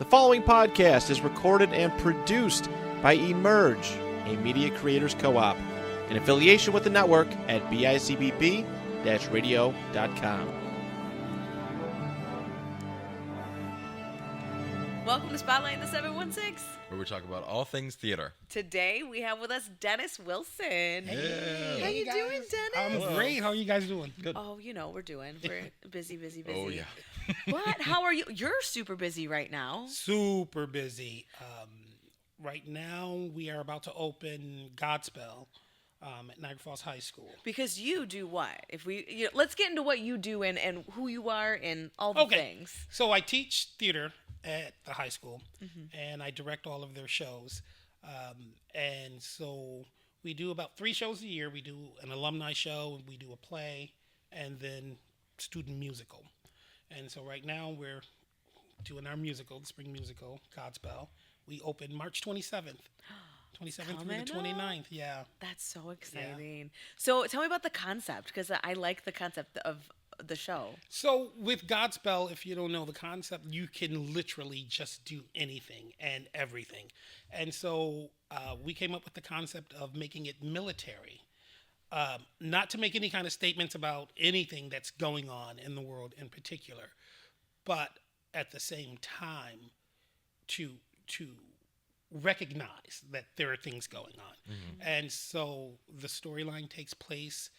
The following podcast is recorded and produced by Emerge, a media creators co-op, in affiliation with the network at bicbb-radio.com. Welcome to Spotlight in the 716, where we talk about all things theater. Today we have with us Dennis Wilson. Hey. How you doing, Dennis? I'm great. How are you guys doing? Good. Oh, we're doing. We're busy. Oh, yeah. But how are you? You're super busy right now. Super busy. Right now, we are about to open Godspell at Niagara Falls High School. Because you do what? Let's get into what you do and who you are and all the things. So I teach theater at the high school, and I direct all of their shows. And so we do about 3 shows a year. We do an alumni show, we do a play, and then student musical. And so right now we're doing our musical, the spring musical, Godspell. We open March 27th. 27th through the 29th, yeah. That's so exciting. Yeah. So tell me about the concept, because I like the concept of the show. So with Godspell, if you don't know the concept, you can literally just do anything and everything. And so we came up with the concept of making it military. Not to make any kind of statements about anything that's going on in the world in particular, but at the same time to recognize that there are things going on. And so the storyline takes place,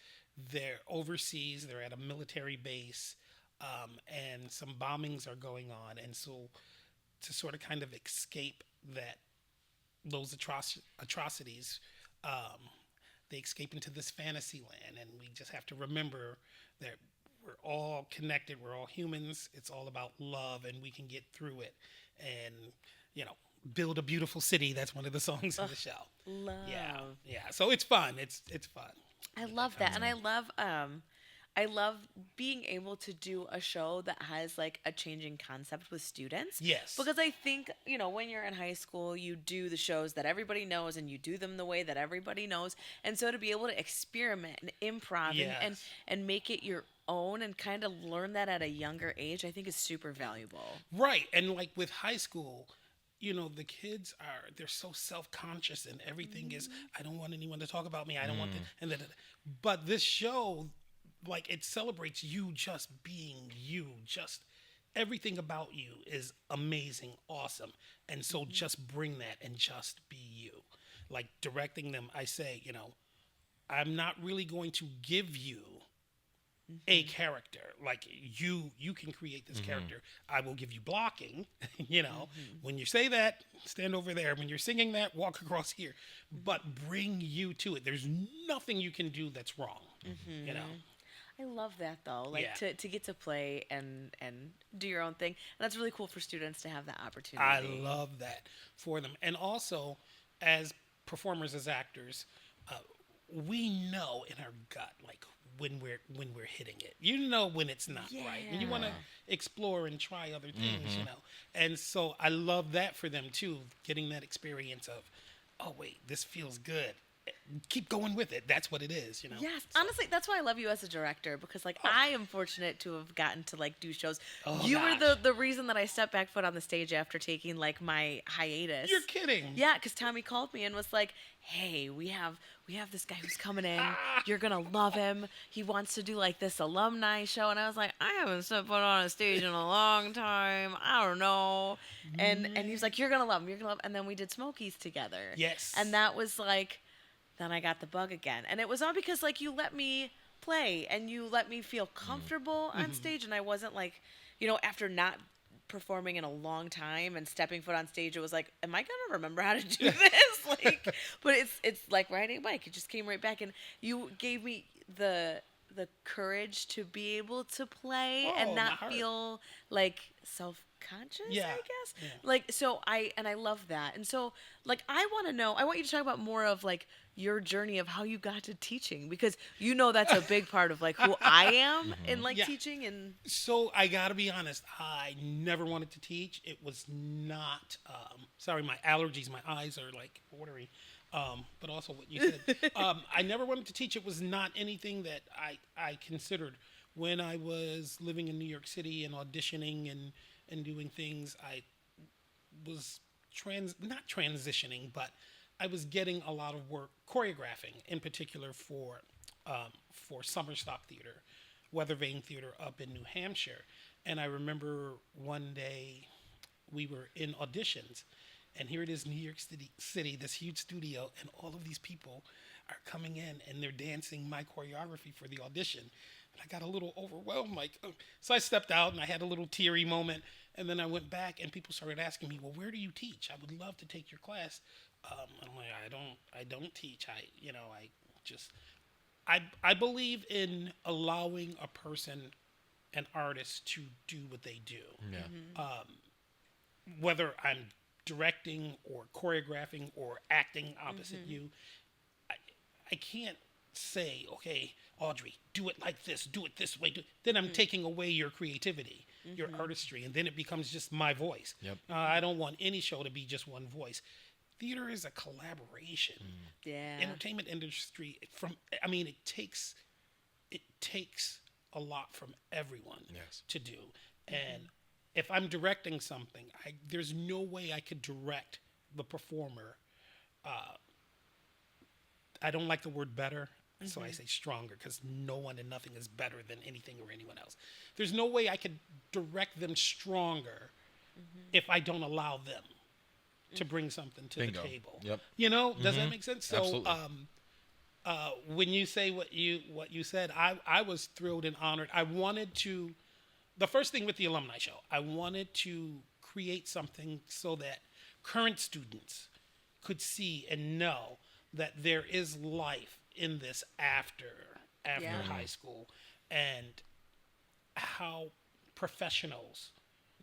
they're overseas, they're at a military base, and some bombings are going on. And so to sort of kind of escape those atrocities, they escape into this fantasy land, and we just have to remember that we're all connected, we're all humans, it's all about love, and we can get through it and, build a beautiful city. That's one of the songs in the show. Love. Yeah. So it's fun. It's fun. I love that. And I love being able to do a show that has like a changing concept with students. Yes. Because I think, when you're in high school, you do the shows that everybody knows and you do them the way that everybody knows. And so to be able to experiment and improv and make it your own and kind of learn that at a younger age, I think is super valuable. Right. And like with high school, the kids they're so self-conscious and everything is, I don't want anyone to talk about me. I don't want to, but this show, like, it celebrates you just being you, just everything about you is amazing, awesome. And so just bring that and just be you. Like directing them, I say, I'm not really going to give you a character. Like you can create this character. I will give you blocking, when you say that, stand over there. When you're singing that, walk across here, but bring you to it. There's nothing you can do that's wrong, I love that though, to get to play and do your own thing. And that's really cool for students to have that opportunity. I love that for them. And also as performers, as actors, we know in our gut, like when we're hitting it, when it's not right, and you want to explore and try other things, and so I love that for them too, getting that experience of, oh wait, this feels good, keep going with it. That's what it is, Yes, so. Honestly, that's why I love you as a director, because I am fortunate to have gotten to do shows. You were the reason that I stepped back foot on the stage after taking my hiatus. You're kidding. Yeah, because Tommy called me and was like, hey, we have this guy who's coming in. You're gonna love him. He wants to do this alumni show. And I was like, I haven't stepped foot on a stage in a long time. I don't know. And he was like, you're gonna love him. You're gonna love him. And then we did Smokies together. Yes. And that was then I got the bug again. And it was all because you let me play and you let me feel comfortable on stage. And I wasn't after not performing in a long time and stepping foot on stage, it was like, am I gonna remember how to do this? But it's like riding a bike. It just came right back, and you gave me the courage to be able to play and not feel self-conscious, I guess. Yeah. So I love that. And so I want you to talk about more of your journey of how you got to teaching, because that's a big part of who I am in teaching. And so I gotta be honest, I never wanted to teach. It was not sorry, my allergies, my eyes are watery, but also what you said. I never wanted to teach. It was not anything that I considered. When I was living in New York City and auditioning and doing things, was not transitioning, but I was getting a lot of work choreographing, in particular for Summer Stock Theater, Weather Vane Theater up in New Hampshire. And I remember one day we were in auditions, and here it is, New York City, this huge studio, and all of these people are coming in and they're dancing my choreography for the audition. And I got a little overwhelmed, like, so I stepped out and I had a little teary moment. And then I went back and people started asking me, well, where do you teach? I would love to take your class. I'm like, I don't teach. I believe in allowing a person, an artist, to do what they do. Yeah. Whether I'm directing or choreographing or acting opposite you, I can't say, okay, Audrey, do it like this, do it this way. Then I'm taking away your creativity, your artistry, and then it becomes just my voice. Yep. I don't want any show to be just one voice. Theater is a collaboration. Yeah. Entertainment industry, it takes a lot from everyone to do. And if I'm directing something, there's no way I could direct the performer. I don't like the word better, so I say stronger, because no one and nothing is better than anything or anyone else. There's no way I could direct them stronger if I don't allow them to bring something to Bingo. the table. Yep. Does that make sense? So, Absolutely. when you say what you said, I was thrilled and honored. I wanted to, the first thing with the alumni show, I wanted to create something so that current students could see and know that there is life in this after high school, and how professionals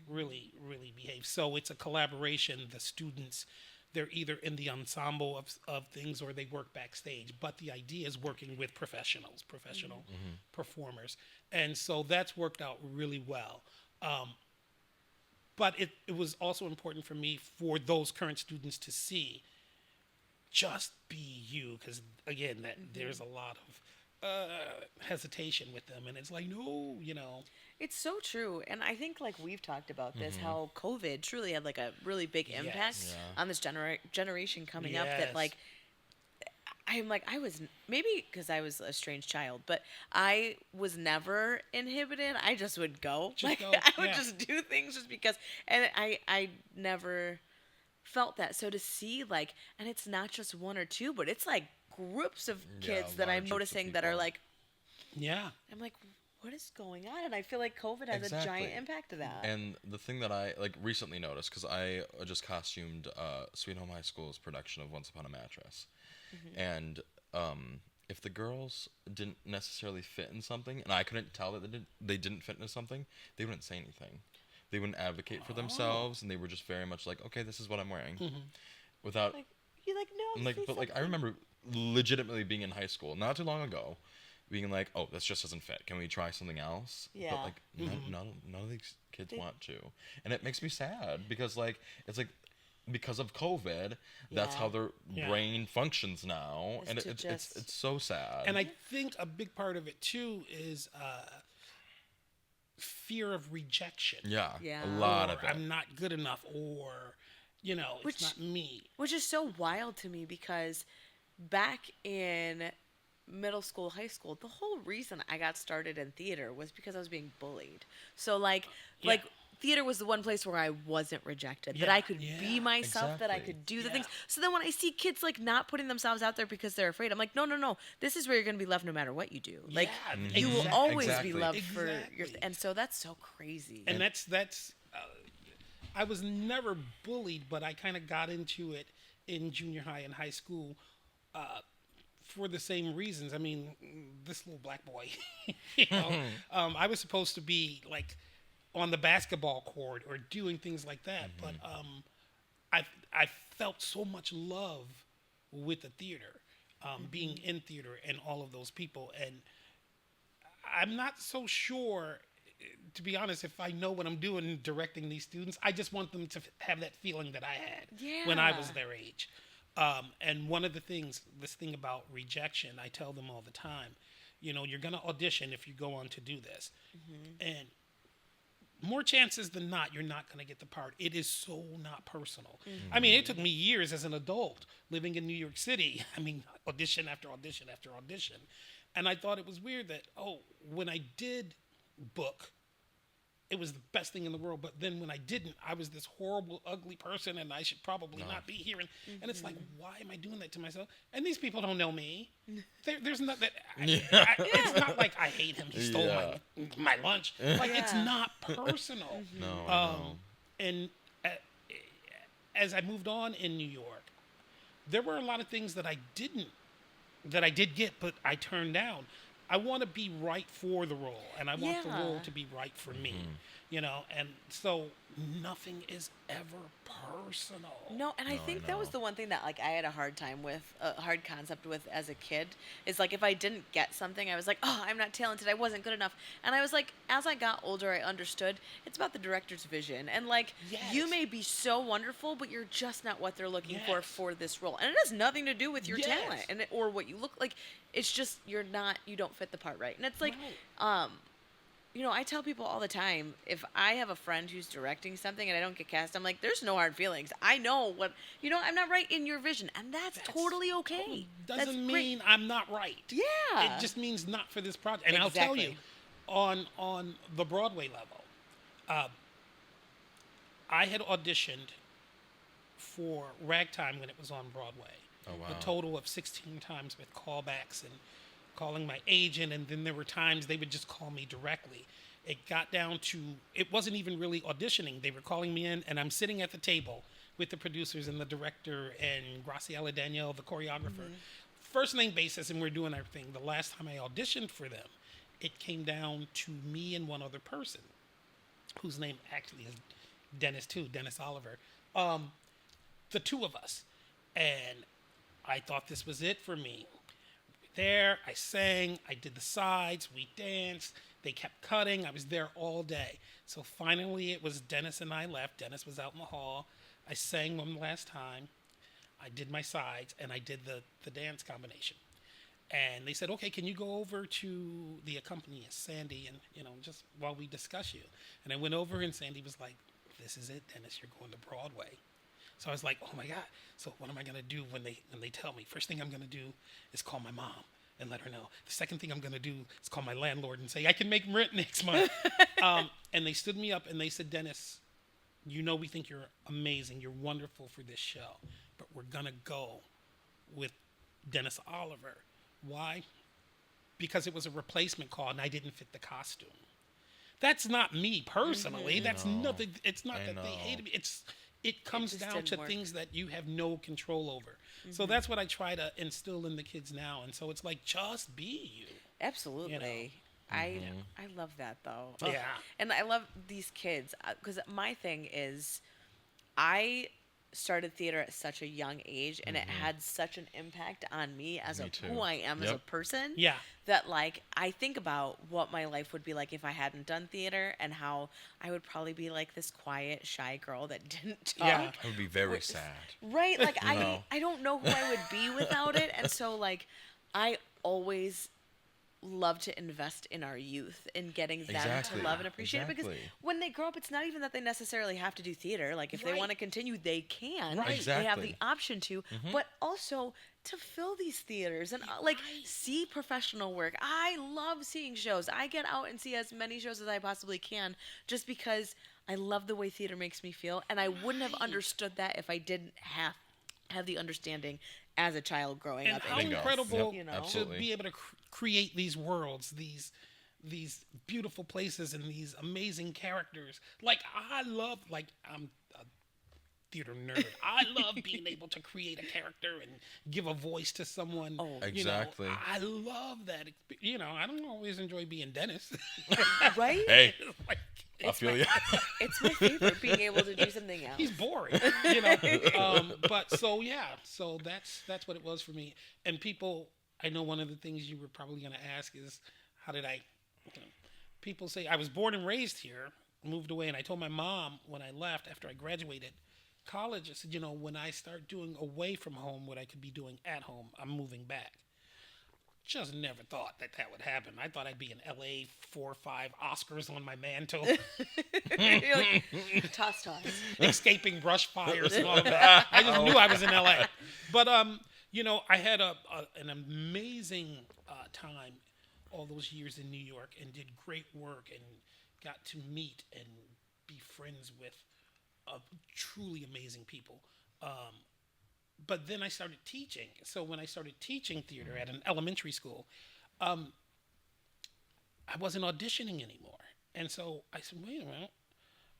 really behave. So it's a collaboration. The students, they're either in the ensemble of things, or they work backstage, but the idea is working with professional performers. And so that's worked out really well. But it was also important for me for those current students to see, just be you, because again, there's a lot of hesitation with them, and it's like, no, It's so true. And I think, like, we've talked about this, how COVID truly had, like, a really big impact on this generation coming up, that, like, I'm like, I was, maybe because I was a strange child, but I was never inhibited. I just would go. I would just do things just because, and I never felt that. So to see, like, and it's not just one or two, but it's like groups of kids that I'm noticing that are like, I'm like, what is going on? And I feel like COVID has a giant impact to that. And the thing that I recently noticed, because I just costumed Sweet Home High School's production of Once Upon a Mattress, and if the girls didn't necessarily fit in something, and I couldn't tell that they didn't fit into something, they wouldn't say anything. They wouldn't advocate for themselves, and they were just very much like, okay, this is what I'm wearing, without Like, you're like, no, like, but like I remember legitimately being in high school not too long ago, being like, oh, this just doesn't fit. Can we try something else? Yeah. But like, none of these kids want to, and it makes me sad because like it's like because of COVID, that's how their brain functions now, and it's so sad. And I think a big part of it too is fear of rejection. Yeah, a lot of it. I'm not good enough, or it's not me. Which is so wild to me, because back in middle school, high school, the whole reason I got started in theater was because I was being bullied. So like theater was the one place where I wasn't rejected, that I could be myself, that I could do the things. So then when I see kids like not putting themselves out there because they're afraid, I'm like, no, this is where you're going to be loved no matter what you do. Like you will always be loved for your, and so that's so crazy. And that's I was never bullied, but I kind of got into it in junior high and high school, for the same reasons. I mean, this little black boy, I was supposed to be like on the basketball court or doing things like that, but I felt so much love with the theater, being in theater and all of those people, and I'm not so sure, to be honest, if I know what I'm doing directing these students. I just want them to have that feeling that I had when I was their age. And one of the things, this thing about rejection, I tell them all the time, you're going to audition if you go on to do this. And more chances than not, you're not going to get the part. It is so not personal. I mean, it took me years as an adult living in New York City. I mean, audition after audition after audition. And I thought it was weird that, when I did book, it was the best thing in the world. But then when I didn't, I was this horrible, ugly person, and I should probably not be here. And it's like, why am I doing that to myself? And these people don't know me. There's not that. It's not like I hate him. He stole my lunch. Like, it's not personal. No. And as I moved on in New York, there were a lot of things that I did get, but I turned down. I want to be right for the role, and I want the role to be right for me, and so nothing is ever personal. No, and I think that was the one thing that, like, I had a hard time with, a hard concept with as a kid, is, like, if I didn't get something, I was like, I'm not talented, I wasn't good enough. And I was like, as I got older, I understood it's about the director's vision. And, like, you may be so wonderful, but you're just not what they're looking for this role. And it has nothing to do with your talent or what you look like. It's just you don't fit the part right. And it's like, I tell people all the time, if I have a friend who's directing something and I don't get cast, I'm like, there's no hard feelings. I know I'm not right in your vision, and that's totally okay. Doesn't mean I'm not right. Yeah. It just means not for this project. And I'll tell you, on the Broadway level, I had auditioned for Ragtime when it was on Broadway. Oh, wow. A total of 16 times with callbacks and calling my agent, and then there were times they would just call me directly. It got down to, it wasn't even really auditioning. They were calling me in, and I'm sitting at the table with the producers and the director and Graciela Danielle, the choreographer. First name basis, and we're doing everything. The last time I auditioned for them, it came down to me and one other person, whose name actually is Dennis Oliver. The two of us. And I thought this was it for me. There, I sang, I did the sides, we danced, they kept cutting, I was there all day. So finally it was Dennis and I left. Dennis was out in the hall. I sang one last time, I did my sides, and I did the dance combination. And they said, okay, can you go over to the accompanist, Sandy, and, just while we discuss you. And I went over, and Sandy was like, this is it, Dennis, you're going to Broadway. So I was like, oh my God. So what am I going to do when they tell me? First thing I'm going to do is call my mom and let her know. The second thing I'm going to do is call my landlord and say, I can make rent next month. And they stood me up and they said, Dennis, we think you're amazing. You're wonderful for this show. But we're going to go with Dennis Oliver. Why? Because it was a replacement call and I didn't fit the costume. That's not me personally. That's nothing. It's not that they hated me. It comes down to things that you have no control over. So that's what I try to instill in the kids now. And so it's like, just be you. Absolutely. I love that, though. Yeah. And I love these kids because my thing is I started theater at such a young age, and it had such an impact on me as who I am as a person. Yeah. That, like, I think about what my life would be like if I hadn't done theater, and how I would probably be like this quiet, shy girl that didn't talk. Yeah. I would be very sad. Right? Like, I don't know who I would be without it. And so, like, I always love to invest in our youth in getting them to love and appreciate it, because when they grow up, it's not even that they necessarily have to do theater. Like, if they want to continue, they can. Right. They have the option to, but also to fill these theaters and see professional work. I love seeing shows. I get out and see as many shows as I possibly can, just because I love the way theater makes me feel, and I wouldn't have understood that if I didn't have the understanding as a child growing up. And how incredible to Absolutely. be able to create these worlds, these beautiful places, and these amazing characters. Like, I'm a theater nerd. I love being able to create a character and give a voice to someone. Oh, exactly. I love that. I don't always enjoy being Dennis. Right? Hey, Like, I feel you. It's my favorite, being able to do something else. he's boring, but so that's what it was for me. And people, I know one of the things you were probably going to ask is, how did I? People say I was born and raised here, moved away, and I told my mom when I left after I graduated college, I said, when I start doing away from home what I could be doing at home, I'm moving back. just never thought that would happen. I thought I'd be in LA, 4 or 5 Oscars on my mantle, You're like, toss. escaping brush fires and all of that. I just knew I was in LA. But I had an amazing time all those years in New York and did great work and got to meet and be friends with truly amazing people. But then I started teaching. So when I started teaching theater at an elementary school, I wasn't auditioning anymore. And so I said, wait a minute,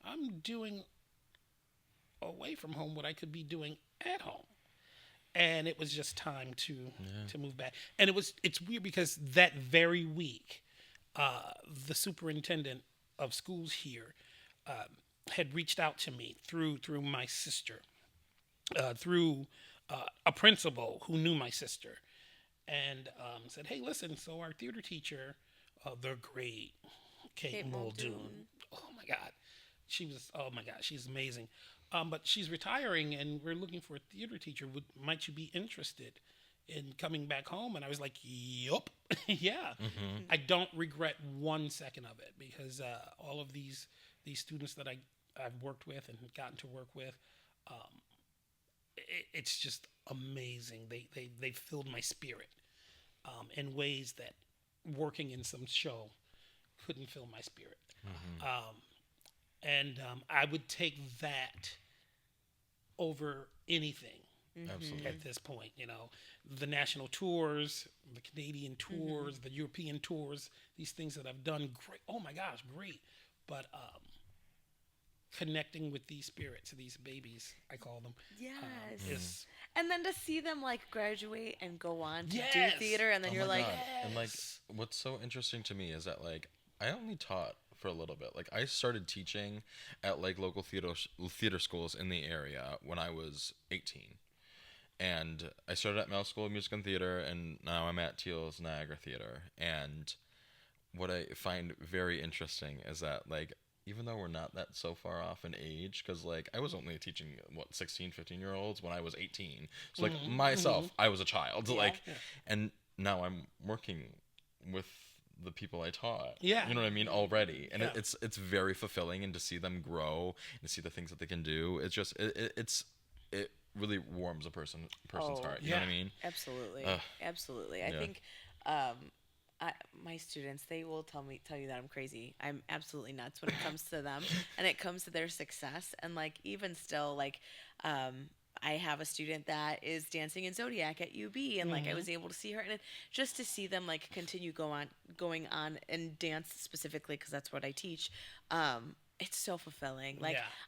I'm doing away from home what I could be doing at home. And it was just time to move back. And it's weird because that very week, the superintendent of schools here had reached out to me through my sister, through a principal who knew my sister, and said, "Hey, listen, so our theater teacher, the great Kate Muldoon, oh my God, she's amazing. But she's retiring, and we're looking for a theater teacher. Might you be interested in coming back home?" And I was like, "Yup, yeah." Mm-hmm. I don't regret 1 second of it because all of these students that I've worked with and gotten to work with, it's just amazing. They filled my spirit in ways that working in some show couldn't fill my spirit. Mm-hmm. And I would take that over anything. Absolutely. At this point, the national tours, the Canadian tours, the European tours, these things that I've done, great. Oh my gosh, great. But connecting with these spirits, these babies, I call them. Yes. And then to see them graduate and go on to do Yes. theater, and then you're like, yes. And what's so interesting to me is that I only taught for a little bit. I started teaching at local theater schools in the area when I was 18. And I started at Mel School of Music and Theater, and now I'm at Teal's Niagara Theater. And what I find very interesting is that even though we're not that so far off in age, because I was only teaching 16, 15-year-olds when I was 18. So myself, I was a child. And now I'm working with the people I taught. Yeah. You know what I mean? Already. And Yeah. it's very fulfilling, and to see them grow and to see the things that they can do, it's just it really warms a person's heart. You know what I mean? Absolutely. Absolutely. I think my students, they will tell you that I'm crazy. I'm absolutely nuts when it comes to them and it comes to their success. And even still, I have a student that is dancing in Zodiac at UB, and I was able to see her, and just to see them continue going on and dance specifically, because that's what I teach. It's so fulfilling.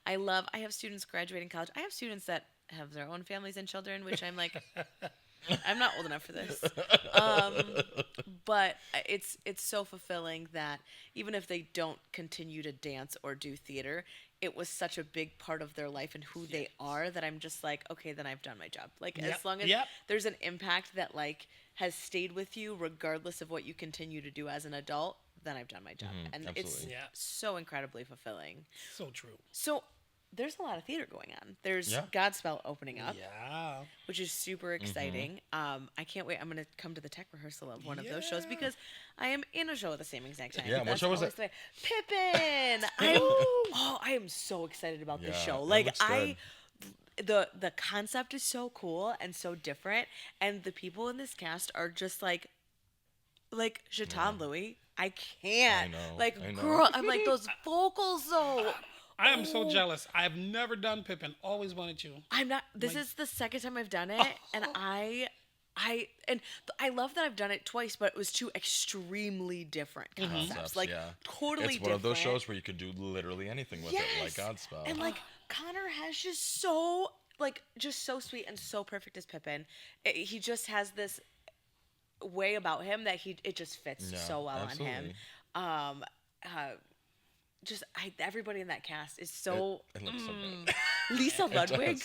I have students graduating college. I have students that have their own families and children, which I'm I'm not old enough for this. But it's so fulfilling that even if they don't continue to dance or do theater, it was such a big part of their life and who they are that I'm just okay, then I've done my job. As long as there's an impact that has stayed with you regardless of what you continue to do as an adult, then I've done my job. And absolutely. It's so incredibly fulfilling. So true. So there's a lot of theater going on. There's Godspell opening up, which is super exciting. I can't wait. I'm going to come to the tech rehearsal of one of those shows because I am in a show at the same exact time. Yeah, what show was it? Pippin. I am so excited about this show. The concept is so cool and so different, and the people in this cast are just Jatan Louis. I can't. I know. Girl, I'm those vocals though. I am so jealous. I've never done Pippin. Always wanted to. I'm not. This is the second time I've done it, and I love that I've done it twice, but it was two extremely different concepts. Totally different. It's one of those shows where you could do literally anything with it, like Godspell. And Connor has just so sweet and so perfect as Pippin. He just has this way about him that it just fits so well on him. Everybody in that cast is so. It looks so good. Lisa Ludwig.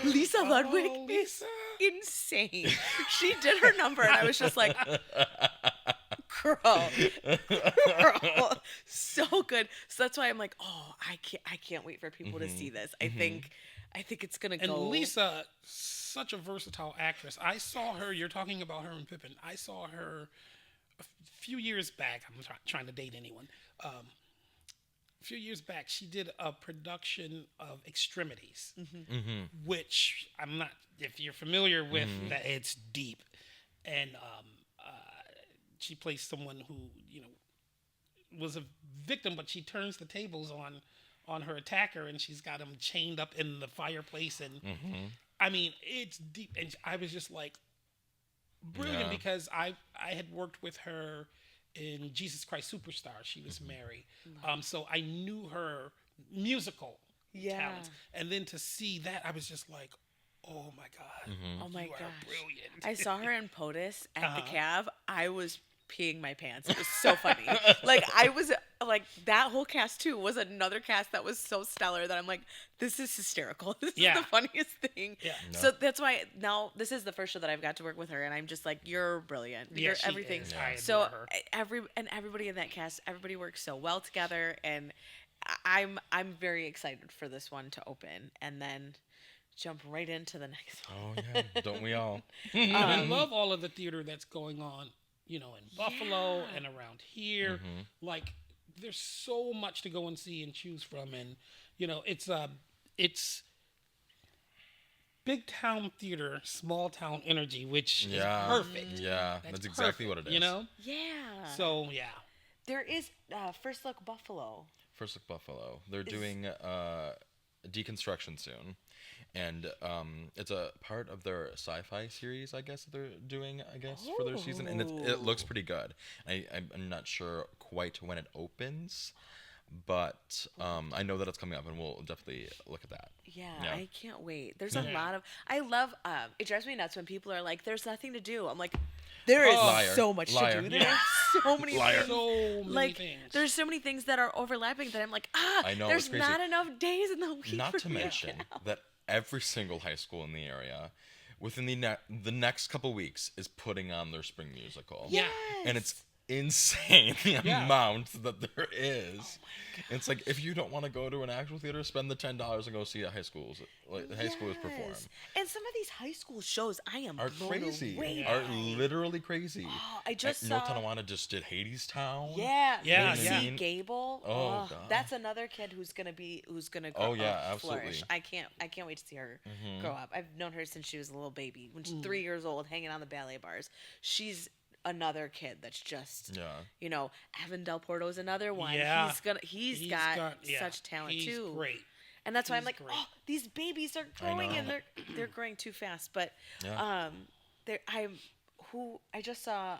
Lisa Ludwig is insane. She did her number, and I was just like, girl, so good. So that's why I'm I can't wait for people to see this. I think I think it's gonna And go. Lisa, such a versatile actress. I saw her. You're talking about her in Pippin. I saw her a few years back. I'm not trying to date anyone. A few years back, she did a production of Extremities, which I'm not. If you're familiar with that, it's deep, and she plays someone who was a victim, but she turns the tables on her attacker, and she's got him chained up in the fireplace, and I mean, it's deep, and I was just like brilliant because I had worked with her in Jesus Christ Superstar. She was Mary, so I knew her musical talents, and then to see that, I was just like, oh my god, Oh my you gosh. are brilliant. I saw her in POTUS at the cab. I was peeing my pants. It was so funny. Like, I was like, that whole cast too was another cast that was so stellar that I'm like, this is hysterical. This is the funniest thing. Yeah. So that's why now this is the first show that I've got to work with her, and I'm just like, you're brilliant. You're she everything. is. I So adore her. everybody in that cast, everybody works so well together, and I'm very excited for this one to open, and then jump right into the next one. Oh yeah, don't we all? And I love all of the theater that's going on, in Buffalo and around here. Like, there's so much to go and see and choose from, and it's big town theater, small town energy, which is perfect. Yeah, that's exactly what it is. Yeah. So yeah, There is First Look Buffalo. First Look Buffalo. They're doing Deconstruction soon. And it's a part of their sci-fi series, I guess, that they're doing, for their season. And it looks pretty good. I'm not sure quite when it opens, but I know that it's coming up, and we'll definitely look at that. Yeah, I can't wait. There's a lot of... I love... it drives me nuts when people are like, there's nothing to do. I'm like, there is Liar. so much Liar. to do. There are so many things. so many things. There's so many things that are overlapping that I'm like, I know, there's it's crazy. not enough days in the week. Not for to me mention get out. that every single high school in the area, within the next couple weeks, is putting on their spring musical. Yeah. And it's insane the amount that there is. It's like, if you don't want to go to an actual theater, spend the $10 and go see a high schoolers perform. And some of these high school shows, I am Are blown crazy. away Are by. literally crazy. Oh, I just North saw. Tonawanda just did Hades Town. Yeah, Yeah, Lucy yeah. Gable. Oh, God. That's another kid who's gonna grow Oh, yeah, up, absolutely. flourish. I can't wait to see her grow up. I've known her since she was a little baby. When she's 3 years old, hanging on the ballet bars. She's another kid that's just, Evan Del Porto's another one. Yeah. He's got such talent He's too. great. And that's why I'm He's like, great. oh, these babies are growing know. and they're growing too fast. But Yeah. I just saw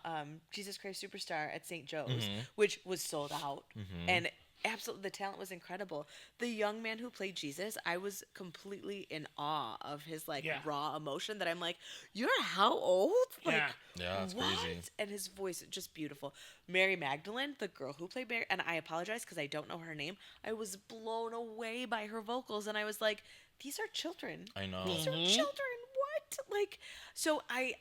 Jesus Christ Superstar at St. Joe's, which was sold out, and absolutely the talent was incredible. The young man who played Jesus, I was completely in awe of his raw emotion. That I'm like, you're how old? Like, Yeah, it's what? crazy. And his voice just beautiful. Mary Magdalene, the girl who played Mary, and I apologize because I don't know her name. I was blown away by her vocals, and I was like, these are children. I know. These are children. What? Like, so I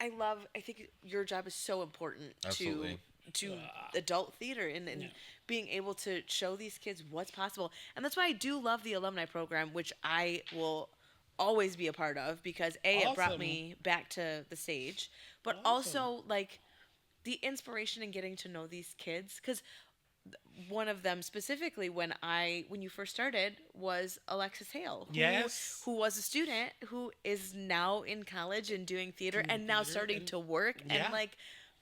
think your job is so important Absolutely. to adult theater and being able to show these kids what's possible. And that's why I do love the alumni program, which I will always be a part of, because it brought me back to the stage, but also like the inspiration in getting to know these kids, because one of them specifically when you first started was Alexis Hale, who was a student who is now in college and doing theater and now starting to work, and like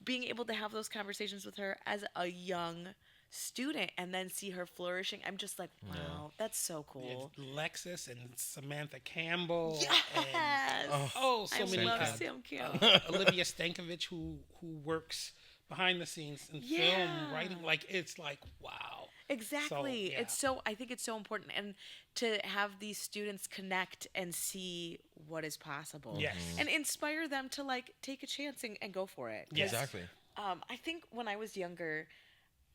being able to have those conversations with her as a young student and then see her flourishing. I'm just like, wow, that's so cool. Lexus and Samantha Campbell. Yes. And, so I many. love Sam Sam Campbell. Olivia Stankovich, who works behind the scenes in film writing. Like, it's like, wow. Exactly. So, I think it's so important, and to have these students connect and see what is possible. Yes. And inspire them to like take a chance and go for it. 'Cause, Exactly. I think when I was younger,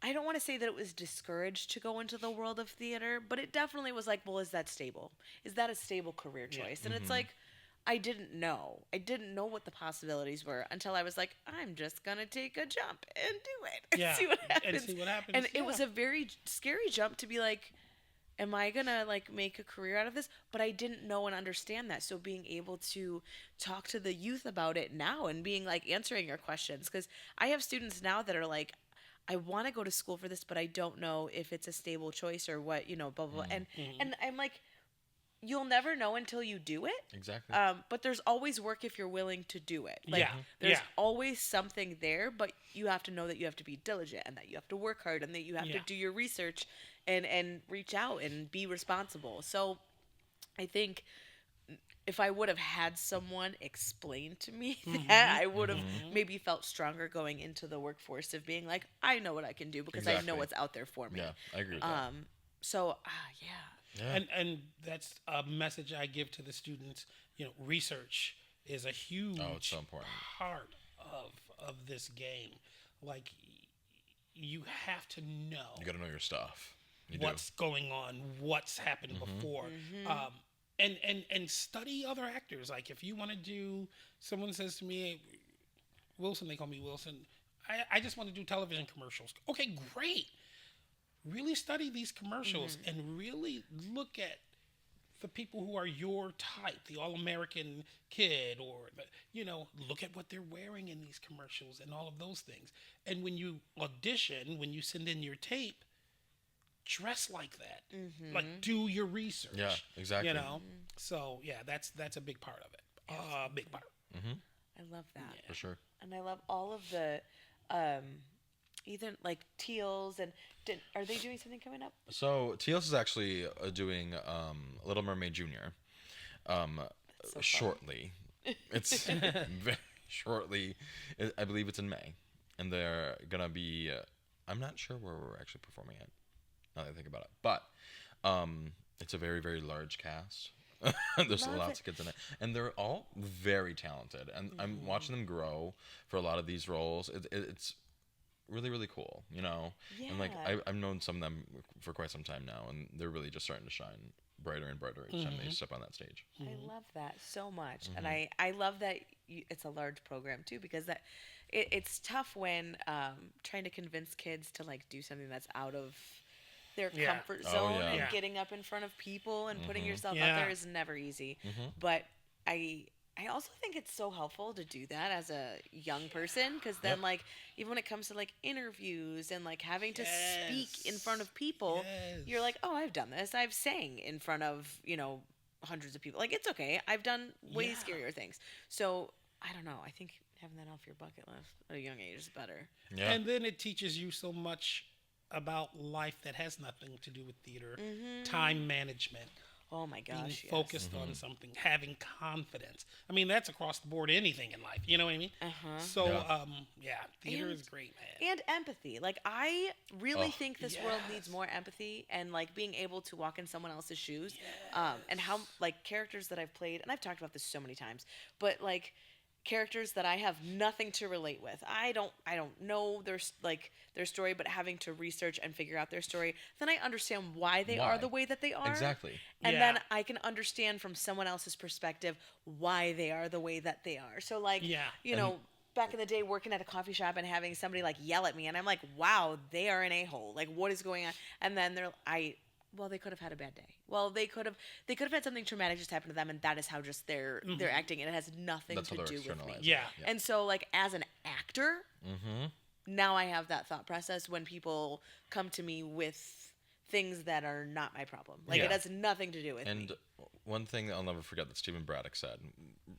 I don't want to say that it was discouraged to go into the world of theater, but it definitely was like, well, is that stable? Is that a stable career choice? And it's like, I didn't know. I didn't know what the possibilities were until I was like, I'm just going to take a jump and do it and see what happens. And see what happens. And it was a very scary jump to be like, am I gonna like make a career out of this? But I didn't know and understand that. So being able to talk to the youth about it now and being like answering your questions, because I have students now that are like, I want to go to school for this, but I don't know if it's a stable choice or what, you know, blah blah. Blah. And I'm like, you'll never know until you do it. Exactly. But there's always work if you're willing to do it. Like, Yeah. there's Yeah. always something there, but you have to know that you have to be diligent and that you have to work hard and that you have to Yeah. do your research and reach out and be responsible. So I think if I would have had someone explain to me that, I would have maybe felt stronger going into the workforce of being like, I know what I can do because I know Exactly. what's out there for me. Yeah, I agree with that. So, yeah. Yeah. And that's a message I give to the students. You know, research is a huge it's so important. part of this game. Like, you have to know You got to know your stuff. You what's going on, what's happened before, and study other actors. Like, if you want to do, someone says to me, Wilson, they call me Wilson. I just want to do television commercials. Okay, great. Really study these commercials and really look at the people who are your type, the all-American kid, or look at what they're wearing in these commercials and all of those things. And when you audition, when you send in your tape, dress like that. Like, do your research. Yeah, exactly. You know, so yeah, that's a big part of it. Big part. I love that. For sure. And I love all of the, either like Teals and are they doing something coming up? So Teals is actually doing Little Mermaid Junior. so Shortly. It's very shortly. I believe it's in May, and they're gonna be. I'm not sure where we're actually performing at. Now that I think about it, but it's a very, very large cast. There's Love lots it. of kids in it, and they're all very talented. And I'm watching them grow for a lot of these roles. It's really, really cool, you know. And like Yeah. I've known some of them for quite some time now, and they're really just starting to shine brighter and brighter each time they step on that stage. I love that so much, and I love that it's a large program too, because that it's tough when trying to convince kids to like do something that's out of their Yeah. comfort Oh, zone yeah. and Yeah. getting up in front of people and putting yourself out Yeah. there is never easy. But I also think it's so helpful to do that as a young person, because then like even when it comes to like interviews and like having to speak in front of people, you're like, oh, I've done this. I've sang in front of hundreds of people. Like, it's okay. I've done way Yeah. scarier things. So I don't know. I think having that off your bucket list at a young age is better. Yeah. And then it teaches you so much about life that has nothing to do with theater. Time management, Oh my being gosh. Yes. focused on something, having confidence. I mean, that's across the board, anything in life. You know what I mean? So, theater is great, man. And empathy. Like, I really Oh, think this world needs more empathy and like being able to walk in someone else's shoes. And how like characters that I've played, and I've talked about this so many times, but like characters that I have nothing to relate with. I don't know their story, but having to research and figure out their story, then I understand why they are Why? the way that they are. Exactly. And Yeah. then I can understand from someone else's perspective why they are the way that they are. So like, Yeah. you know, back in the day working at a coffee shop and having somebody like yell at me and I'm like, wow, they are an a-hole. Like, what is going on? And then they could have had a bad day. Well, they could have had something traumatic just happen to them, and that is how just they're acting, and it has nothing That's to how they're do with me. externalizing it. Yeah. And so, like, as an actor, now I have that thought process when people come to me with things that are not my problem. Like, Yeah. it has nothing to do with me. And one thing that I'll never forget that Stephen Braddock said,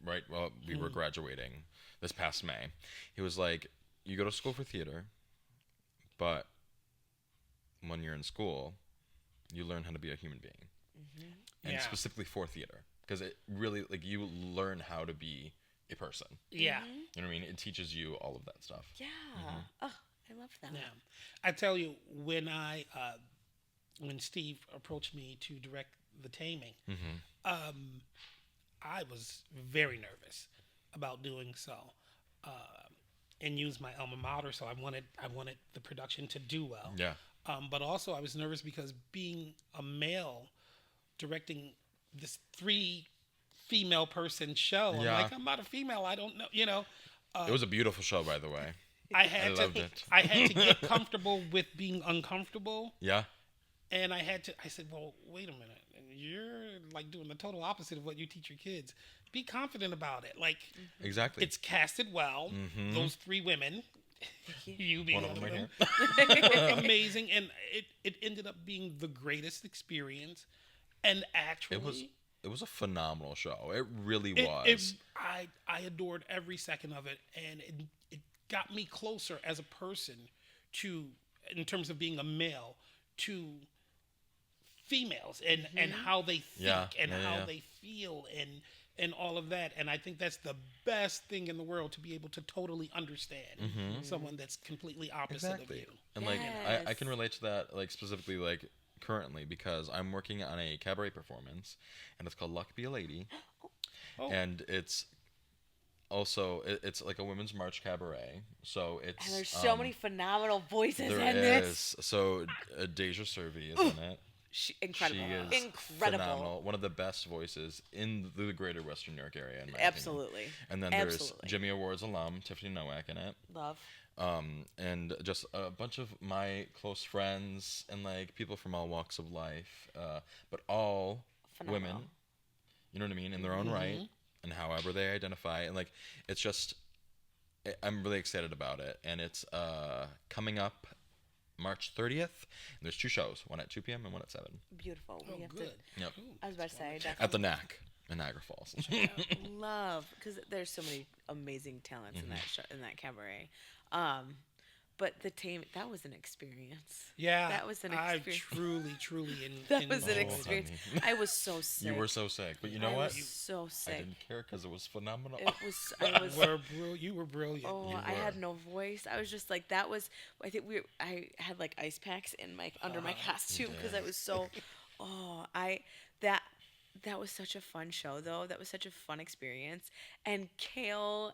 right while we were graduating this past May, he was like, you go to school for theater, but when you're in school, you learn how to be a human being. And Yeah. specifically for theater. Because it really, like, you learn how to be a person. Yeah. You know what I mean? It teaches you all of that stuff. Yeah. Oh, I love that. Yeah. I tell you, when Steve approached me to direct The Taming, I was very nervous about doing so, and use my alma mater. So I wanted the production to do well. Yeah. But also I was nervous because being a male directing this 3 female person show, Yeah. I'm like, I'm not a female. I don't know. You know. It was a beautiful show, by the way. I had loved it. I had to get comfortable with being uncomfortable. Yeah. And I said, well, wait a minute. You're like doing the total opposite of what you teach your kids. Be confident about it. Like, Exactly. it's casted well. Those three women, you being One of them one right of here. them, were amazing. And it ended up being the greatest experience. And actually, It was a phenomenal show. It really it, was. I adored every second of it. And it got me closer as a person to, in terms of being a male, to females and how they think and how they feel and all of that. And I think that's the best thing in the world, to be able to totally understand someone that's completely opposite of you. And like I can relate to that, like specifically like currently, because I'm working on a cabaret performance and it's called Luck Be a Lady. And it's also it's like a women's march cabaret. So it's And there's so many phenomenal voices there in this. is. So Deja Servi is in it. Incredible. She is Incredible. phenomenal. One of the best voices in the greater Western New York area, in my Absolutely. opinion. And then there's Absolutely. Jimmy Awards alum Tiffany Nowak in it. Love. And just a bunch of my close friends and like people from all walks of life, but all Phenomenal. women, you know what I mean, in their own right, and however they identify. And like, it's just, I'm really excited about it. And it's coming up March 30th. And there's 2 shows, one at 2 p.m. and one at 7. Beautiful. We have Good. Yep. I was about to say, At the NAC in Niagara Falls. love, because there's so many amazing talents in that show, in that cabaret. But the team, that was an experience. Yeah, That was an I experience. truly That was an Oh, experience. honey. I was so sick. You were so sick, but you know I what? was so I sick. didn't care because it was phenomenal. It was. I was. you were brilliant. Oh, You I had were. no voice. I was just like, that was. I think I had like ice packs in my under my costume because I was so. Oh, that was such a fun show though. That was such a fun experience. And Kale.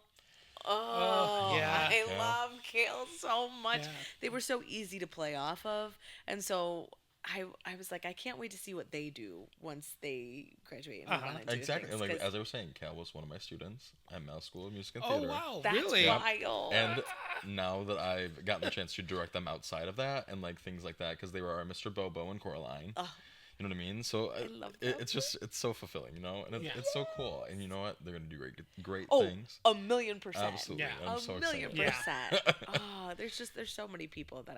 Oh, yeah. I Yeah. love Kale so much. Yeah. They were so easy to play off of, and so I was like, I can't wait to see what they do once they graduate and move on and do Exactly. things, Like 'cause as I was saying, Cal was one of my students at Mel School of Music and Oh Theater. wow, that's really? wild. And now that I've gotten the chance to direct them outside of that and like things like that, because they were our Mr. Bobo and Coraline. Oh. You know what I mean? So love them. it's so fulfilling, you know, and it's so cool. And you know what? They're gonna do great Oh, things. 1,000,000%. Absolutely. Yeah. I'm so 1,000,000%. excited. Oh, there's so many people that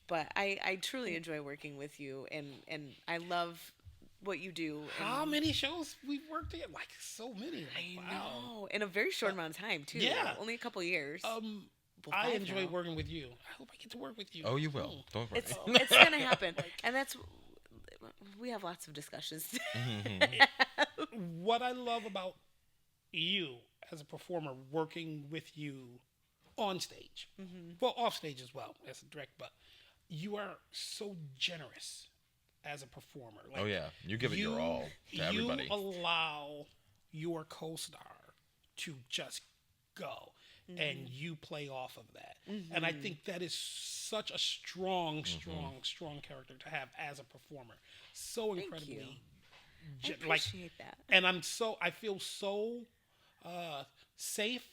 but I truly enjoy working with you, and I love what you do. And How many shows we've worked together? Like so many. I Like, wow. know, in a very short amount of time too. Yeah. Only a couple years. Well, I 5 enjoy now. working with you. I hope I get to work with you. Oh, you will. Don't worry. It's gonna happen, and that's we have lots of discussions. What I love about you as a performer, working with you on stage, well, off stage as well as a direct, but you are so generous as a performer. Like, Oh yeah, you give it your all to everybody. You allow your co-star to just go, and you play off of that. And I think that is such a strong character to have as a performer. So Thank incredibly, you. I appreciate that. and I feel so safe,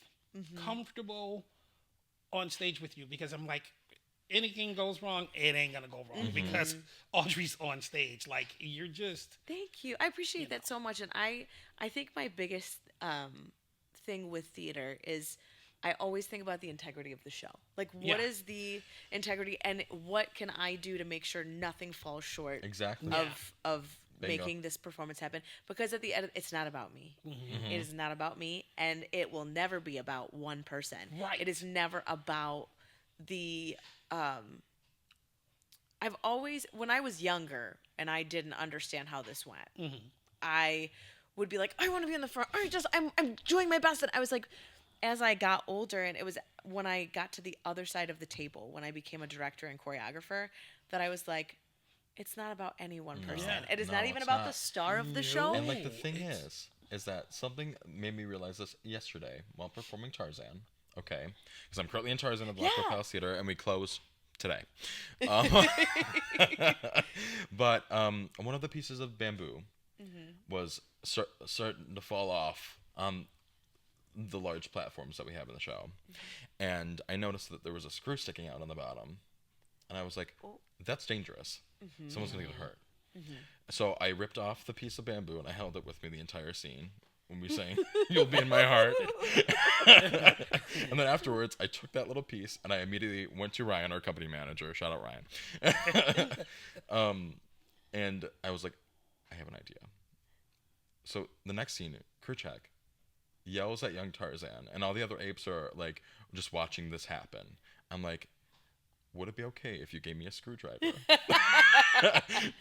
comfortable on stage with you, because I'm like, anything goes wrong, it ain't gonna go wrong because Audrey's on stage. Like, you're just. Thank you. I appreciate that so much. And I think my biggest thing with theater is I always think about the integrity of the show. Like, what Yeah. is the integrity, and what can I do to make sure nothing falls short Exactly. of Bingo. making this performance happen? Because at the end, it's not about me. It is not about me, and it will never be about one person. Right. It is never about the I've always, when I was younger and I didn't understand how this went, I would be like, I want to be in the front. I'm doing my best. And I was like, as I got older, and it was when I got to the other side of the table, when I became a director and choreographer, that I was like, it's not about any one person. Yeah. It is No, not even it's about the not. star of the show. And like the No, thing it's- is that something made me realize this yesterday while performing Tarzan. Okay, because I'm currently in Tarzan at the Blackwell Yeah. Palace Theater, and we close today. But one of the pieces of bamboo was starting to fall off on the large platforms that we have in the show, and I noticed that there was a screw sticking out on the bottom, and I was like, Oh. "That's dangerous." Someone's going to get hurt. So I ripped off the piece of bamboo and I held it with me the entire scene when we sang "You'll Be in My Heart." And then afterwards, I took that little piece and I immediately went to Ryan, our company manager. Shout out Ryan. And I was like, I have an idea. So the next scene, Kerchak yells at young Tarzan, and all the other apes are like just watching this happen. I'm like, would it be okay if you gave me a screwdriver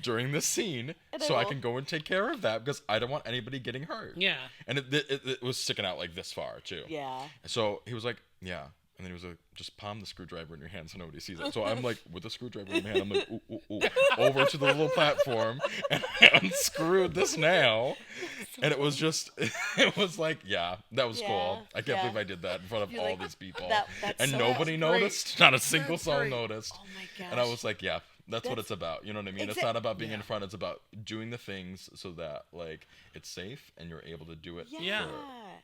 during this scene so I can go and take care of that, because I don't want anybody getting hurt. Yeah. And it was sticking out like this far too. Yeah. So he was like, yeah. And then he was like, just palm the screwdriver in your hand so nobody sees it. So I'm like, with the screwdriver in my hand, I'm like, ooh, ooh, ooh, over to the little platform and I unscrewed this nail. And it was just, it was like, yeah, that was cool. I can't believe I did that in front of all these people. And nobody noticed. Not a single soul noticed. Oh my gosh. And I was like, yeah, that's what it's about. You know what I mean? It's not about being in front. It's about doing the things so that like it's safe and you're able to do it for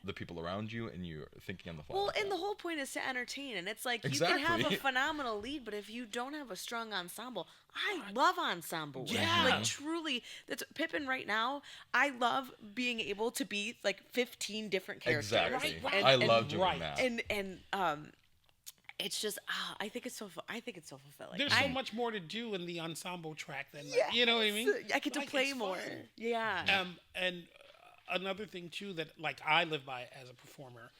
the people around you and you're thinking on the fly. Well, and the whole point is to entertain, and it's like you can have a phenomenal lead, but if you don't have a strong ensemble, I love ensemble work. Like truly, that's Pippin right now. I love being able to be like 15 different characters. Exactly. And, I love doing that. And it's just I think it's so fulfilling. There's so much more to do in the ensemble track than you know what I mean. I get to play more. Fun. Yeah. And another thing too that like I live by as a performer,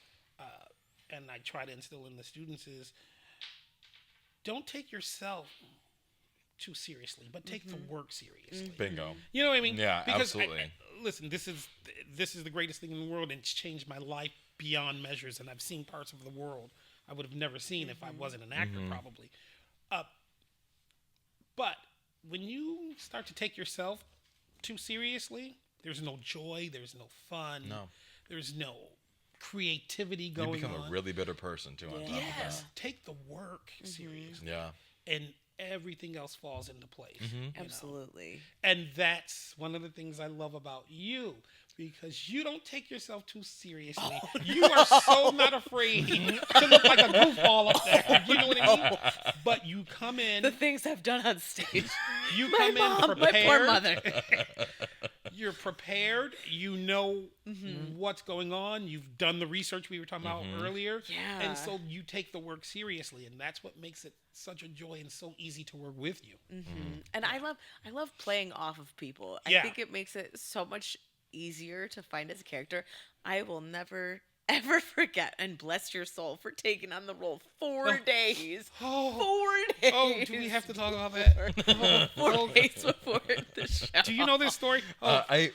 and I try to instill in the students is, don't take yourself too seriously, but take the work seriously. Bingo. You know what I mean? Yeah, because absolutely. Listen, this is the greatest thing in the world, and it's changed my life beyond measures. And I've seen parts of the world I would have never seen if I wasn't an actor, probably. But when you start to take yourself too seriously, there's no joy, there's no fun, there's no creativity going on. You become a really bitter person, too, on top of that. Take the work seriously. Yeah. And everything else falls into place. Absolutely. And that's one of the things I love about you, because you don't take yourself too seriously. You are so not afraid to look like a goofball up there. You know what I mean? But you come in. The things I've done on stage. You come in prepared. My poor mother. You're prepared. You know what's going on. You've done the research we were talking about earlier. Yeah. And so you take the work seriously, and that's what makes it such a joy and so easy to work with you. And I love playing off of people. I think it makes it so much easier to find as a character. I will never ever forget, and bless your soul for taking on the role 4 days. 4 days. Oh, do we have to talk about that? 4 days before the show. Do you know this story? I've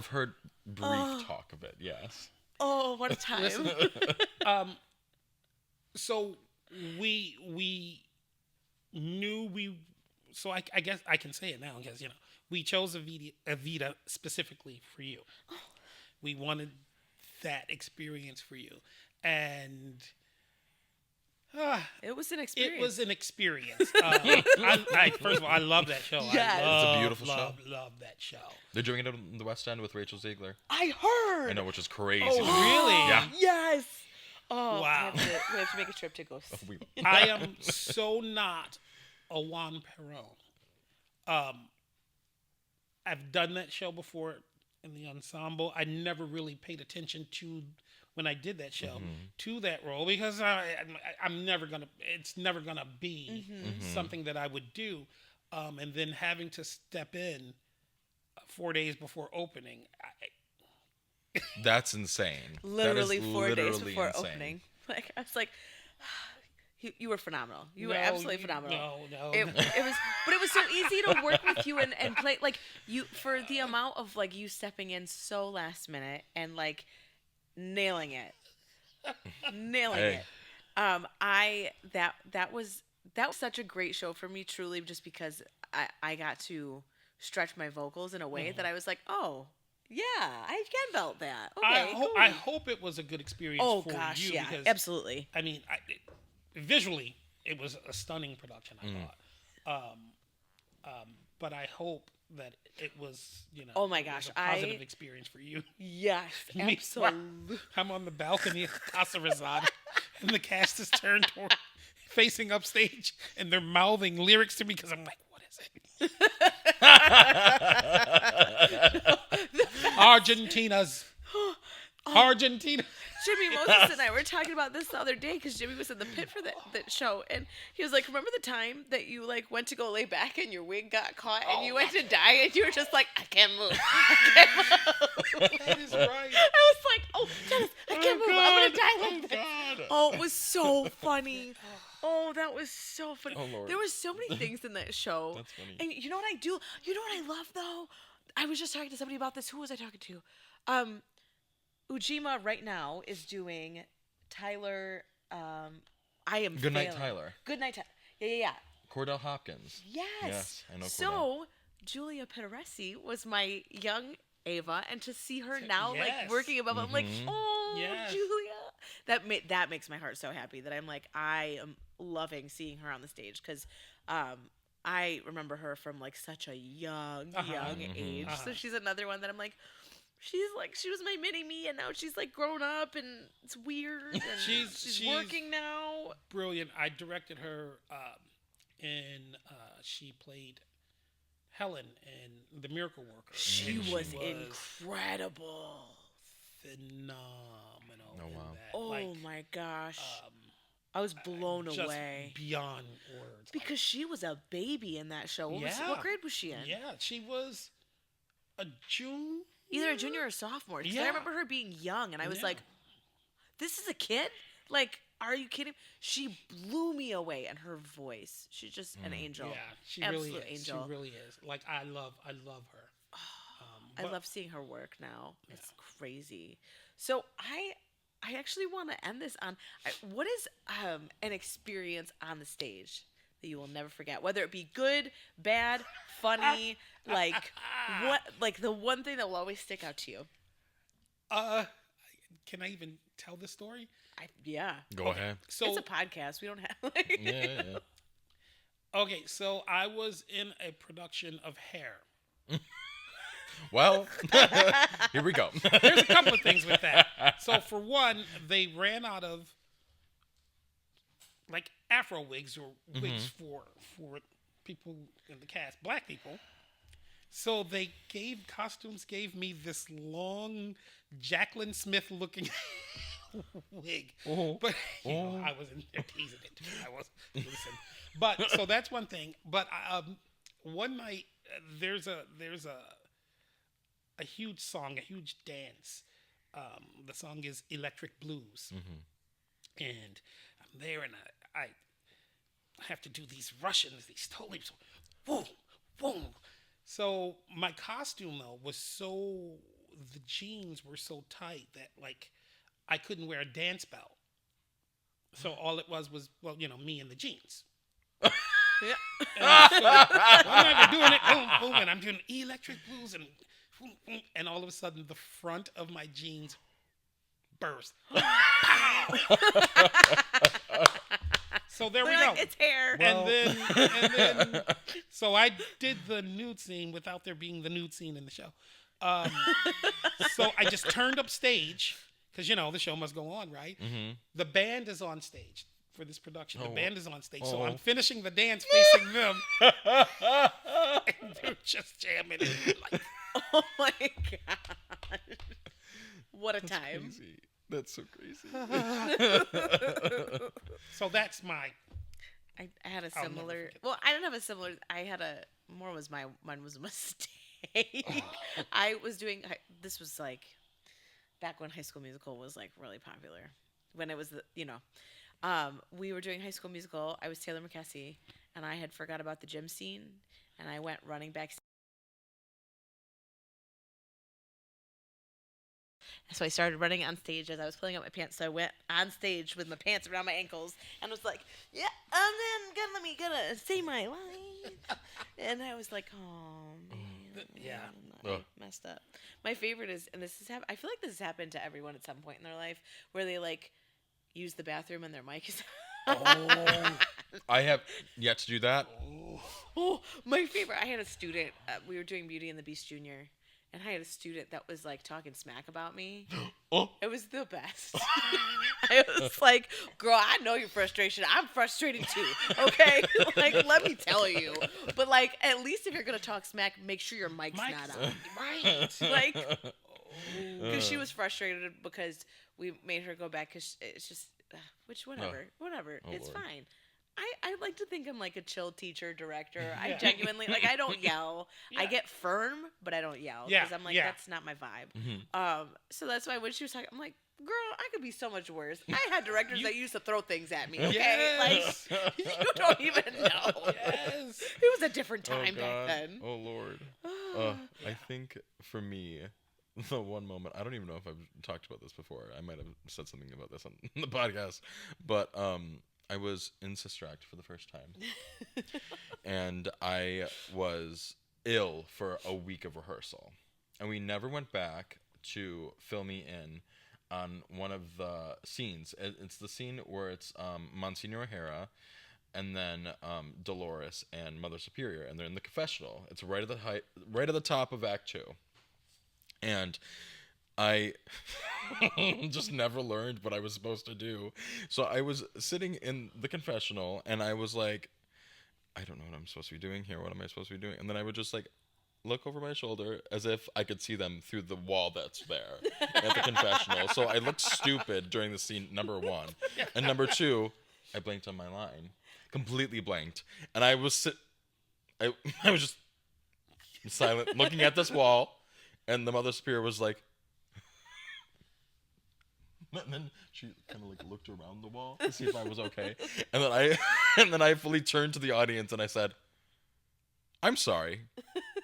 heard brief talk of it, yes. Oh, what a time. So we knew so I guess I can say it now, because we chose Evita specifically for you. We wanted that experience for you, and it was an experience. It was an experience. First of all, I love that show. Yes. It's a beautiful show. Love that show. They're doing it in the West End with Rachel Ziegler. I heard. I know, which is crazy. Oh, really? Yeah. Yes. Oh, wow. We have to make a trip to go see. I am so not a Juan Perón. I've done that show before in the ensemble. I never really paid attention to, when I did that show, to that role, because I'm never gonna. It's never gonna be something that I would do. And then having to step in 4 days before opening. That's insane. Literally that is 4 days before insane. opening. Like, I was like, you were phenomenal. You were absolutely phenomenal. No. It was so easy to work with you and play, like, you, for the amount of, like, you stepping in so last minute and, like, nailing it. That was such a great show for me, truly, just because I got to stretch my vocals in a way that I was like, oh, yeah, I can belt that. Okay, I hope it was a good experience for you. Yeah, because, absolutely. I mean, visually, it was a stunning production, I thought. But I hope that it was, oh my gosh, a positive experience for you. Yes, absolutely. I'm on the balcony of Casa Rosada, and the cast is turned facing upstage, and they're mouthing lyrics to me because I'm like, what is it? Argentina's. Argentina. Jimmy Moses and I were talking about this the other day because Jimmy was in the pit for that show, and he was like, "Remember the time that you like went to go lay back and your wig got caught and you went to die and you were just like, I can't move, I can't move." That is right. I was like, "Oh, Dennis, I can't move. I'm gonna die like this." God. Oh, it was so funny. Oh, that was so funny. Oh, Lord. There were so many things in that show. That's funny. And you know what I do? You know what I love though? I was just talking to somebody about this. Who was I talking to? Ujima right now is doing Tyler. I am Good Night, failing. Tyler. Good night, Tyler. Yeah. Cordell Hopkins. Yes. I know Cordell. So Julia Pederesi was my young Ava, and to see her now Yes. like working above, I'm like, oh, Yes. Julia. That makes my heart so happy that I'm like, I am loving seeing her on the stage because I remember her from like such a young age. So she's another one that I'm like, she was my mini me, and now she's like grown up, and it's weird. And she's working now. Brilliant. I directed her, and she played Helen in The Miracle Worker. She And was incredible. phenomenal. Oh, in wow. that. Oh Like, my gosh. I was blown just away. beyond words. Because she was a baby in that show. What grade was she in? Yeah, she was a June. Either a junior or sophomore. 'Cause I Yeah. remember her being young, and I was Yeah. like, this is a kid? Like, are you kidding? She blew me away, and her voice. She's just an angel. Yeah, she Absolute really is. angel. She really is. Like I love her. I But- love seeing her work now. It's crazy. So I actually want to end this on what is an experience on the stage that you will never forget, whether it be good, bad, funny, like the one thing that will always stick out to you. Can I even tell the story? Yeah. Go ahead. So It's a podcast. We don't have like Yeah. okay, so I was in a production of Hair. Well, here we go. There's a couple of things with that. So for one, they ran out of like Afro wigs or wigs for people in the cast, black people. So they gave me this long Jacqueline Smith looking wig. But you know, I was in there teasing it too. I was listen. But so that's one thing. But one night there's a huge song, a huge dance. The song is Electric Blues. And I'm there and I have to do these Russians, these totally, boom, boom. So my costume though the jeans were so tight that like I couldn't wear a dance belt. So all it was well, you know, me and the jeans. yeah. And so I'm doing it, boom, boom, and I'm doing Electric Blues and boom, boom, and all of a sudden the front of my jeans burst. So there we We're go. like, it's hair. And then, so I did the nude scene without there being the nude scene in the show. So I just turned up stage because you know the show must go on, right? The band is on stage for this production. The band is on stage, so I'm finishing the dance facing them, and they're just jamming it. Like, Oh my god. What a time. Crazy. That's so crazy. so that's my. I had a I'll never similar. forget. Well, I didn't have a similar. I had a more was my mine was a mistake. I was doing. This was like back when High School Musical was like really popular. When it was we were doing High School Musical. I was Taylor McKessie, and I had forgot about the gym scene, and I went running back. So I started running on stage as I was pulling up my pants. So I went on stage with my pants around my ankles and was like, "Yeah, I'm then gonna say my line." And I was like, "Oh man, Yeah. I messed up." My favorite is, and this is I feel like this has happened to everyone at some point in their life, where they like use the bathroom and their mic is. I have yet to do that. Oh, my favorite. I had a student. We were doing Beauty and the Beast Junior. and I had a student that was like talking smack about me. Oh. It was the best. I was like, girl, I know your frustration. I'm frustrated too. Okay? Like, let me tell you. But like, at least if you're going to talk smack, make sure your mic's not on. Right. Like, because she was frustrated because we made her go back because it's just, whatever. Oh, It's Lord. fine. I like to think I'm like a chill teacher, director. I genuinely, like, I don't yell. I Yeah. get firm, but I don't yell. Yeah, Because I'm like, yeah. that's not my vibe. Mm-hmm. So that's why when she was talking, I'm like, girl, I could be so much worse. I had directors that used to throw things at me, okay? Yes. Like, you don't even know. Yes. It was a different Oh, time back God. then. Oh, Lord. I think for me, the one moment, I don't even know if I've talked about this before. I might have said something about this on the podcast. But I was in Sister Act for the first time. And I was ill for a week of rehearsal. And we never went back to fill me in on one of the scenes. It's the scene where it's Monsignor O'Hara and then Dolores and Mother Superior, and they're in the confessional. It's right at the top of Act 2. And I just never learned what I was supposed to do. So I was sitting in the confessional, and I was like, I don't know what I'm supposed to be doing here. What am I supposed to be doing? And then I would just like look over my shoulder as if I could see them through the wall that's there at the confessional. So I looked stupid during the scene, number one. And number two, I blanked on my line. Completely blanked. And I was I was just silent, looking at this wall. And the Mother Superior was like, and then she kind of like looked around the wall to see if I was okay. And then I fully turned to the audience and I said, I'm sorry.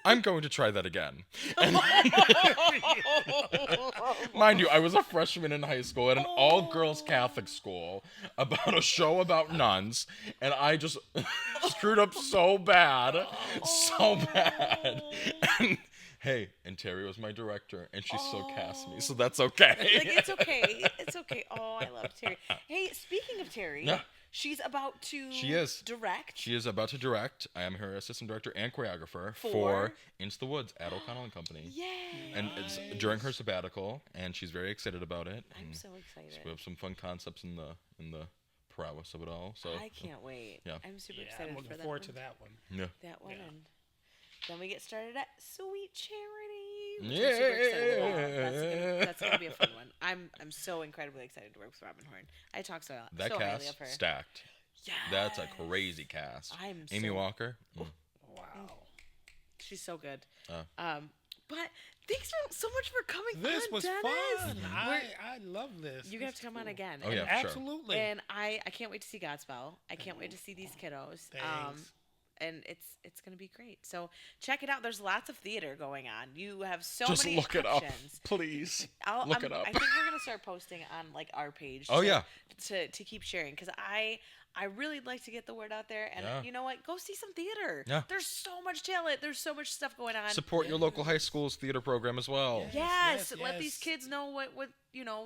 I'm going to try that again. And mind you, I was a freshman in high school at an all-girls Catholic school about a show about nuns, and I just screwed up so bad. And, hey, and Terry was my director, and she still cast me, so that's okay. Like, it's okay. It's okay. Oh, I love Terry. Hey, speaking of Terry, she's about to direct. She is about to direct. I am her assistant director and choreographer for Into the Woods at O'Connell and Company. Yay! And it's during her sabbatical, and she's very excited about it. I'm so excited. We have some fun concepts in the prowess of it all. So I can't wait. Yeah. I'm super Yeah, excited I'm for looking that forward one. to that one. Yeah. That one, Yeah. and then we get started at Sweet Charity. Which I'm super excited about. That's gonna be a fun one. I'm so incredibly excited to work with Robin Horn. I talk so That highly of cast her. stacked. Yes. That's a crazy cast. Amy Walker. Wow. She's so good. Uh. But thanks so much for coming This on, was Dennis. fun. I love this. You're gonna have to come on again. Oh, yeah, sure. Absolutely. And I can't wait to see Godspell. I can't wait to see these kiddos. Thanks. And it's gonna be great. So check it out. There's lots of theater going on. You have so Just many look it up, options. please. Look it up. I think we're gonna start posting on like our page. Oh, yeah. To keep sharing, because I really like to get the word out there. And Yeah. you know what? Go see some theater. Yeah. There's so much talent. There's so much stuff going on. Support your local high school's theater program as well. Yes, Yes, let these yes. kids know what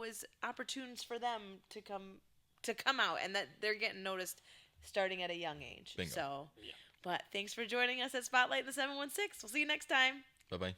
is opportunities for them to come out, and that they're getting noticed starting at a young age. Bingo. So, but thanks for joining us at Spotlight in the 716. We'll see you next time. Bye-bye.